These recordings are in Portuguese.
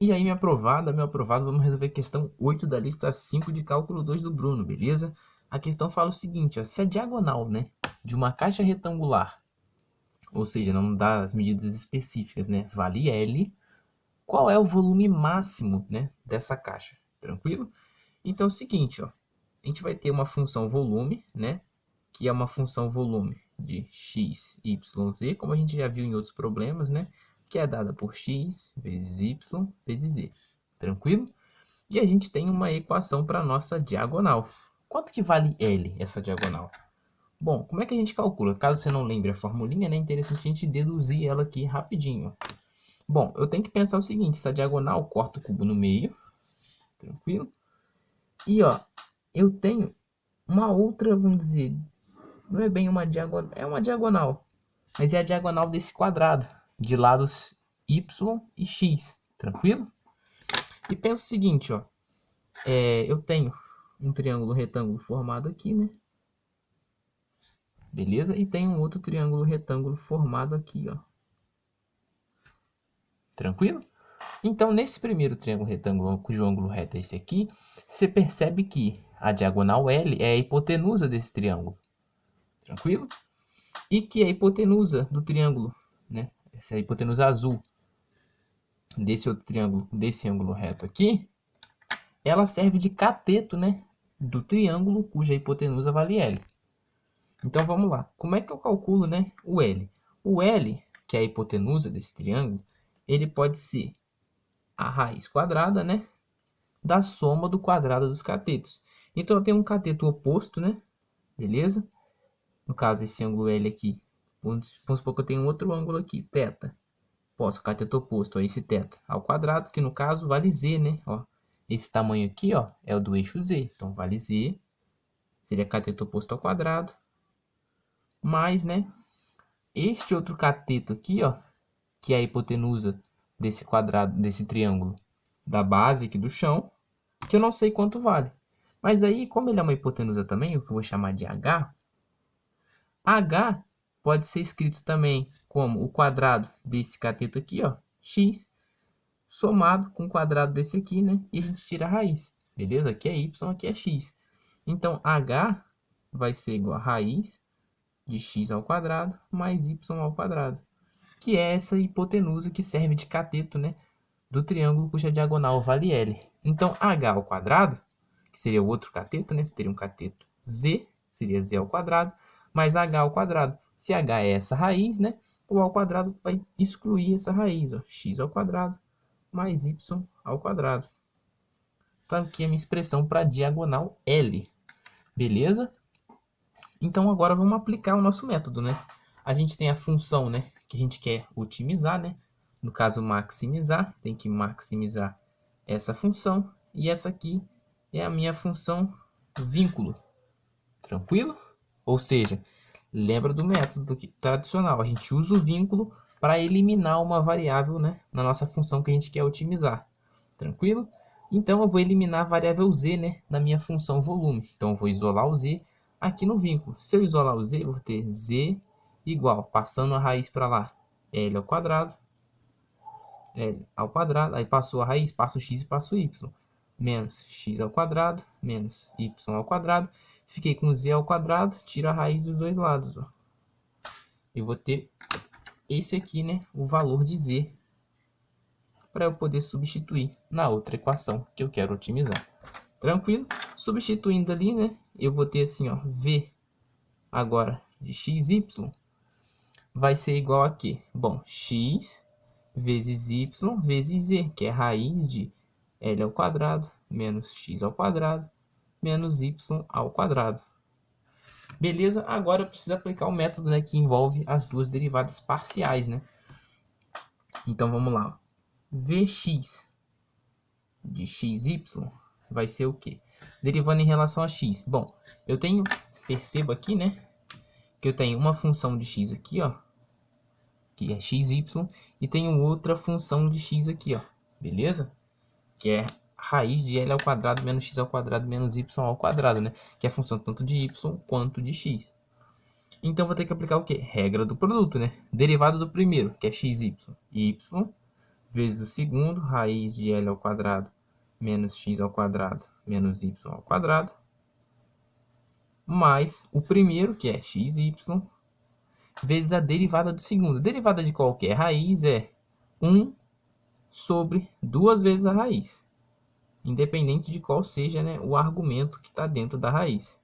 E aí, meu aprovado, vamos resolver a questão 8 da lista 5 de cálculo 2 do Bruno, beleza? A questão fala o seguinte, ó, se a diagonal, né, de uma caixa retangular, ou seja, não dá as medidas específicas, né, vale L, qual é o volume máximo, né, dessa caixa? Tranquilo? Então é o seguinte, ó, a gente vai ter uma função volume, né, que é uma função volume de x, y, z, como a gente já viu em outros problemas, né, que é dada por x vezes y vezes z. Tranquilo? E a gente tem uma equação para a nossa diagonal. Quanto que vale L, essa diagonal? Bom, como é que a gente calcula? Caso você não lembre a formulinha, né, é interessante a gente deduzir ela aqui rapidinho. Bom, eu tenho que pensar o seguinte, essa diagonal, corta o cubo no meio, tranquilo? E, ó, eu tenho uma outra, vamos dizer, não é bem uma diagonal, é uma diagonal, mas é a diagonal desse quadrado, de lados y e x, tranquilo? E pensa o seguinte, ó, eu tenho um triângulo retângulo formado aqui, né? Beleza? E tem um outro triângulo retângulo formado aqui, ó. Tranquilo? Então, nesse primeiro triângulo retângulo, cujo ângulo reto é esse aqui, você percebe que a diagonal L é a hipotenusa desse triângulo. Tranquilo? E que a hipotenusa do triângulo, né? Essa é a hipotenusa azul desse outro triângulo, desse ângulo reto aqui, ela serve de cateto, né? Do triângulo cuja hipotenusa vale L. Então vamos lá. Como é que eu calculo, né, o L? O L, que é a hipotenusa desse triângulo, ele pode ser a raiz quadrada, né, da soma do quadrado dos catetos. Então eu tenho um cateto oposto, né? Beleza? No caso, esse ângulo L aqui. Vamos supor que eu tenho outro ângulo aqui, θ. Posso, cateto oposto a esse θ ao quadrado, que no caso vale z, né? Ó, esse tamanho aqui, ó, é o do eixo z. Então vale z, seria cateto oposto ao quadrado, mais, né, este outro cateto aqui, ó, que é a hipotenusa desse quadrado, desse triângulo, da base aqui do chão, que eu não sei quanto vale. Mas aí, como ele é uma hipotenusa também, o que eu vou chamar de h, h pode ser escrito também como o quadrado desse cateto aqui, ó, x, somado com o quadrado desse aqui, né? E a gente tira a raiz, beleza? Aqui é y, aqui é x. Então, h vai ser igual a raiz de x ao quadrado mais y ao quadrado, que é essa hipotenusa que serve de cateto, né, do triângulo cuja diagonal vale L. Então, h ao quadrado, que seria o outro cateto, né, teria um cateto z, seria z ao quadrado, mais h ao quadrado. Se h é essa raiz, né, o ao quadrado vai excluir essa raiz, ó, x ao quadrado mais y ao quadrado. Então, aqui é a minha expressão para diagonal L. Beleza? Então, agora vamos aplicar o nosso método, né? A gente tem a função, né, que a gente quer otimizar, né? No caso, maximizar. Tem que maximizar essa função. E essa aqui é a minha função vínculo. Tranquilo? Ou seja, lembra do método tradicional. A gente usa o vínculo para eliminar uma variável, né, na nossa função que a gente quer otimizar. Tranquilo? Então, eu vou eliminar a variável z, né, na minha função volume. Então, eu vou isolar o z aqui no vínculo. Se eu isolar o z, eu vou ter z igual, passando a raiz para lá, L ao quadrado, L ao quadrado, aí passou a raiz, passo o x e passo o y, menos x ao quadrado, menos y ao quadrado, fiquei com z ao quadrado, tiro a raiz dos dois lados, ó. Eu vou ter esse aqui, né, o valor de z, para eu poder substituir na outra equação que eu quero otimizar. Tranquilo? Substituindo ali, né, eu vou ter assim, ó, v agora de xy vai ser igual a quê? Bom, x vezes y vezes z, que é raiz de L ao quadrado menos x ao quadrado menos y ao quadrado. Beleza? Agora eu preciso aplicar o método, né, que envolve as duas derivadas parciais, né? Então vamos lá. Vx de xy vai ser o quê? Derivando em relação a x. Bom, eu tenho, percebo aqui, né, que eu tenho uma função de x aqui, ó, que é xy, e tenho outra função de x aqui, ó, beleza? Que é raiz de L ao quadrado menos x ao quadrado menos y ao quadrado, né? Que é a função tanto de y quanto de x. Então, vou ter que aplicar o quê? Regra do produto, né? Derivada do primeiro, que é xy, y vezes o segundo, raiz de L ao quadrado menos x ao quadrado menos y ao quadrado, mais o primeiro, que é xy, vezes a derivada do segundo. A derivada de qualquer raiz é 1 sobre 2 vezes a raiz, independente de qual seja, né, o argumento que está dentro da raiz.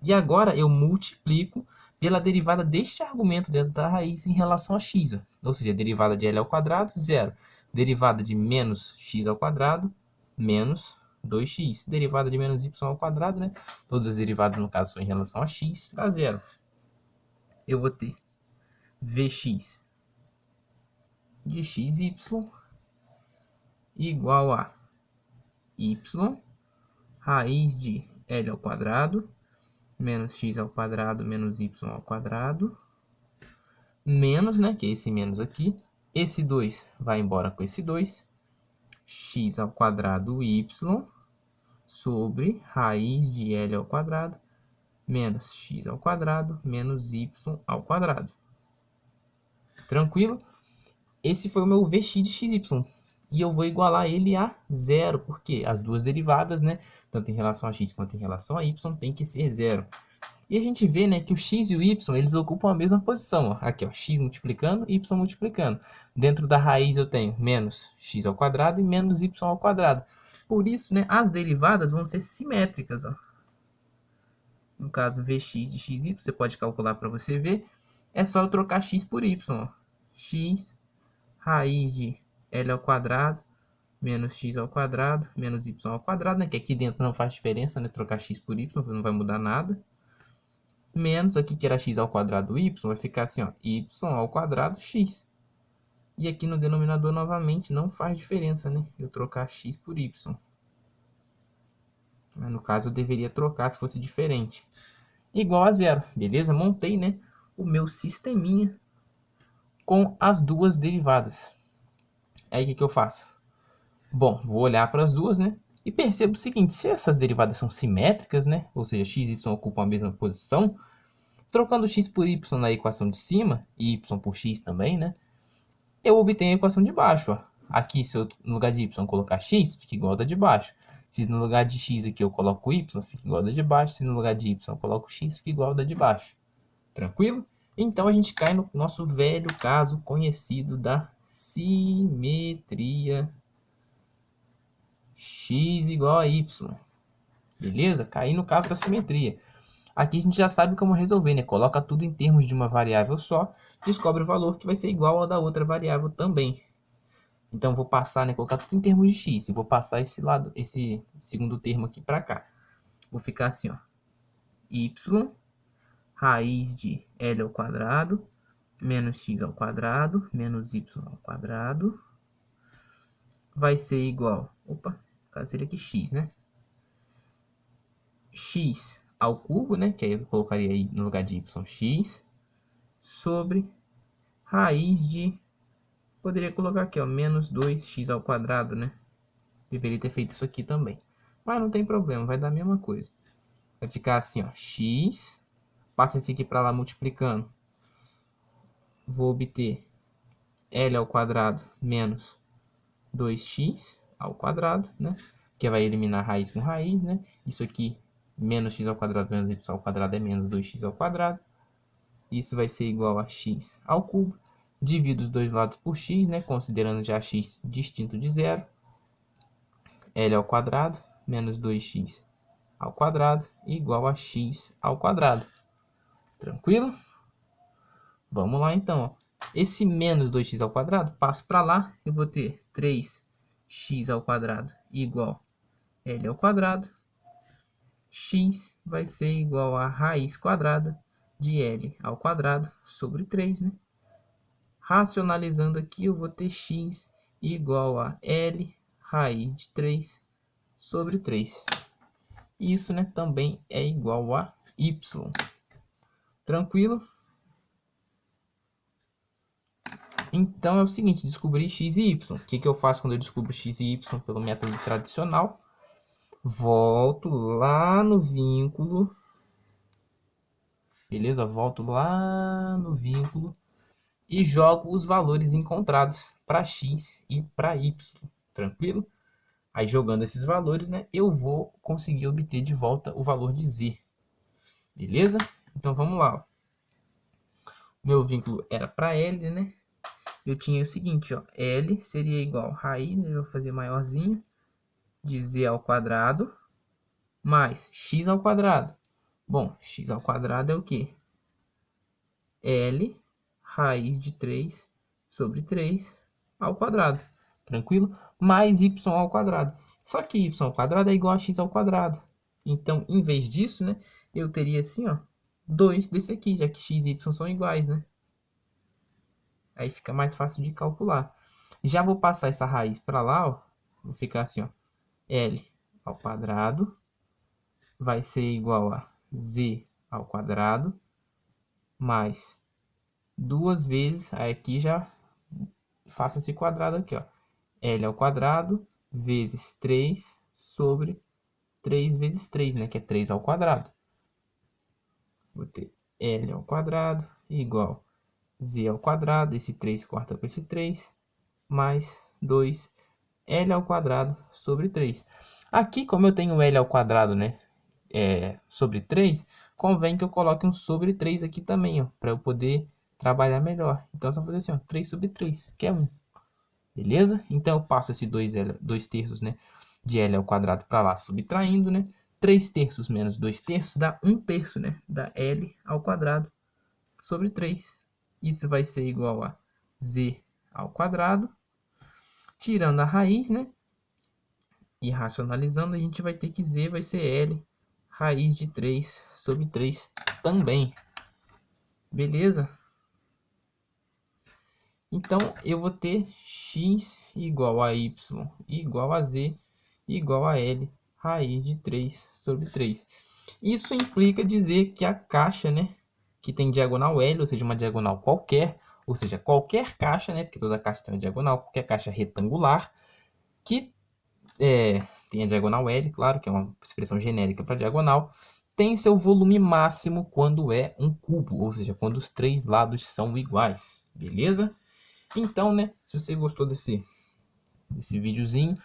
E agora eu multiplico pela derivada deste argumento dentro da raiz em relação a x. Ou seja, a derivada de L ao quadrado, 0. Derivada de menos x ao quadrado, menos 2x. Derivada de menos y ao quadrado, né? Todas as derivadas, no caso, são em relação a x, dá 0. Eu vou ter Vx de xy igual a y raiz de L ao quadrado menos x ao quadrado menos y ao quadrado, menos, né, que é esse menos aqui, esse 2 vai embora com esse 2, x ao quadrado y sobre raiz de L ao quadrado menos x ao quadrado menos y ao quadrado. Tranquilo? Esse foi o meu Vx de xy. E eu vou igualar ele a 0, porque as duas derivadas, né, tanto em relação a x quanto em relação a y, tem que ser 0. E a gente vê, né, que o x e o y, eles ocupam a mesma posição. Ó. Aqui, ó, x multiplicando, y multiplicando. Dentro da raiz eu tenho menos x ao quadrado e menos y ao quadrado. Por isso, né, as derivadas vão ser simétricas. Ó. No caso, Vx de xy, você pode calcular para você ver. É só eu trocar x por y. Ó. X raiz de L ao quadrado menos x ao quadrado menos y ao quadrado, né? Que aqui dentro não faz diferença, né? Trocar x por y, não vai mudar nada. Menos aqui que era x ao quadrado y, vai ficar assim, ó, y ao quadrado x. E aqui no denominador, novamente, não faz diferença, né? Eu trocar x por y. Mas no caso, eu deveria trocar se fosse diferente. Igual a 0, beleza? Montei, né, o meu sisteminha com as duas derivadas. Aí, o que eu faço? Bom, vou olhar para as duas, né? E percebo o seguinte, se essas derivadas são simétricas, né? Ou seja, x e y ocupam a mesma posição, trocando x por y na equação de cima, e y por x também, né? Eu obtenho a equação de baixo, ó. Aqui, se eu no lugar de y colocar x, fica igual a da de baixo. Se no lugar de x aqui eu coloco y, fica igual a da de baixo. Se no lugar de y eu coloco x, fica igual a da de baixo. Tranquilo? Então, a gente cai no nosso velho caso conhecido da simetria x igual a y. Beleza? Caí no caso da simetria. Aqui a gente já sabe como resolver, né? Coloca tudo em termos de uma variável só, descobre o valor que vai ser igual ao da outra variável também. Então, vou passar, né? Colocar tudo em termos de x. E vou passar esse lado, esse segundo termo aqui para cá. Vou ficar assim, ó. Y raiz de L ao quadrado menos x ao quadrado menos y ao quadrado vai ser igual... Opa, no caso seria aqui x, né? X ao cubo, né? Que aí eu colocaria aí no lugar de y x sobre raiz de... Poderia colocar aqui, ó, menos 2x ao quadrado, né? Deveria ter feito isso aqui também. Mas não tem problema, vai dar a mesma coisa. Vai ficar assim, ó, x. Passa esse aqui para lá multiplicando. Vou obter L ao quadrado menos 2x ao quadrado, né? Que vai eliminar raiz com raiz, né? Isso aqui, menos x ao quadrado menos y ao quadrado é menos 2x ao quadrado. Isso vai ser igual a x ao cubo. Divido os dois lados por x, né? Considerando já x distinto de zero. L ao quadrado menos 2x ao quadrado igual a x ao quadrado. Tranquilo? Vamos lá então. Ó. Esse menos 2x ao quadrado passa para lá. Eu vou ter 3x ao quadrado igual a L ao quadrado. X vai ser igual a raiz quadrada de L ao quadrado sobre 3, né? Racionalizando aqui, eu vou ter x igual a L raiz de 3 sobre 3. Isso, né, também é igual a y. Tranquilo? Então, é o seguinte, descobri x e y. O que eu faço quando eu descubro x e y pelo método tradicional? Volto lá no vínculo. Beleza? Volto lá no vínculo e jogo os valores encontrados para x e para y, tranquilo? Aí jogando esses valores, né, eu vou conseguir obter de volta o valor de z, beleza? Então vamos lá, ó. Meu vínculo era para L, né? Eu tinha o seguinte, ó, L seria igual a raiz, né, eu vou fazer maiorzinho, de z ao quadrado, mais x ao quadrado. Bom, x ao quadrado é o quê? L raiz de 3 sobre 3 ao quadrado, tranquilo? Mais y ao quadrado. Só que y ao quadrado é igual a x ao quadrado. Então, em vez disso, né, eu teria assim, ó, 2 desse aqui, já que x e y são iguais, né? Aí fica mais fácil de calcular. Já vou passar essa raiz para lá, ó. Vou ficar assim, ó. L ao quadrado vai ser igual a z ao quadrado mais 2 vezes, aí aqui já faço esse quadrado aqui, ó. L ao quadrado vezes 3 sobre 3 vezes 3, né? Que é 3 ao quadrado. Vou ter L ao quadrado igual z ao quadrado, esse 3 corta com esse 3, mais 2 L ao quadrado sobre 3. Aqui, como eu tenho L ao quadrado, né, sobre 3, convém que eu coloque um sobre 3 aqui também, ó, para eu poder trabalhar melhor. Então, só fazer assim, ó, 3 sobre 3, que é 1. Beleza? Então, eu passo esse 2 terços, né, de L ao quadrado para lá, subtraindo, né? 3 terços menos 2 terços dá 1 terço, né? Dá L ao quadrado sobre 3. Isso vai ser igual a z ao quadrado. Tirando a raiz, né? E racionalizando, a gente vai ter que z vai ser L raiz de 3 sobre 3 também. Beleza? Então, eu vou ter x igual a y igual a z igual a L raiz de 3 sobre 3. Isso implica dizer que a caixa, né, que tem diagonal L, ou seja, uma diagonal qualquer, ou seja, qualquer caixa, né, porque toda caixa tem uma diagonal, qualquer caixa retangular, que tem a diagonal L, claro, que é uma expressão genérica para diagonal, tem seu volume máximo quando é um cubo, ou seja, quando os 3 lados são iguais, beleza? Então, né, se você gostou desse videozinho,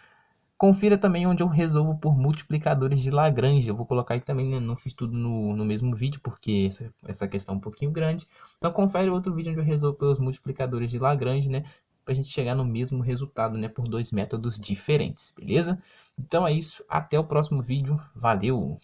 confira também onde eu resolvo por multiplicadores de Lagrange. Eu vou colocar aí também, né? Não fiz tudo no mesmo vídeo, porque essa questão é um pouquinho grande. Então, confere outro vídeo onde eu resolvo pelos multiplicadores de Lagrange, né? Para a gente chegar no mesmo resultado, né? Por 2 métodos diferentes, beleza? Então é isso. Até o próximo vídeo. Valeu!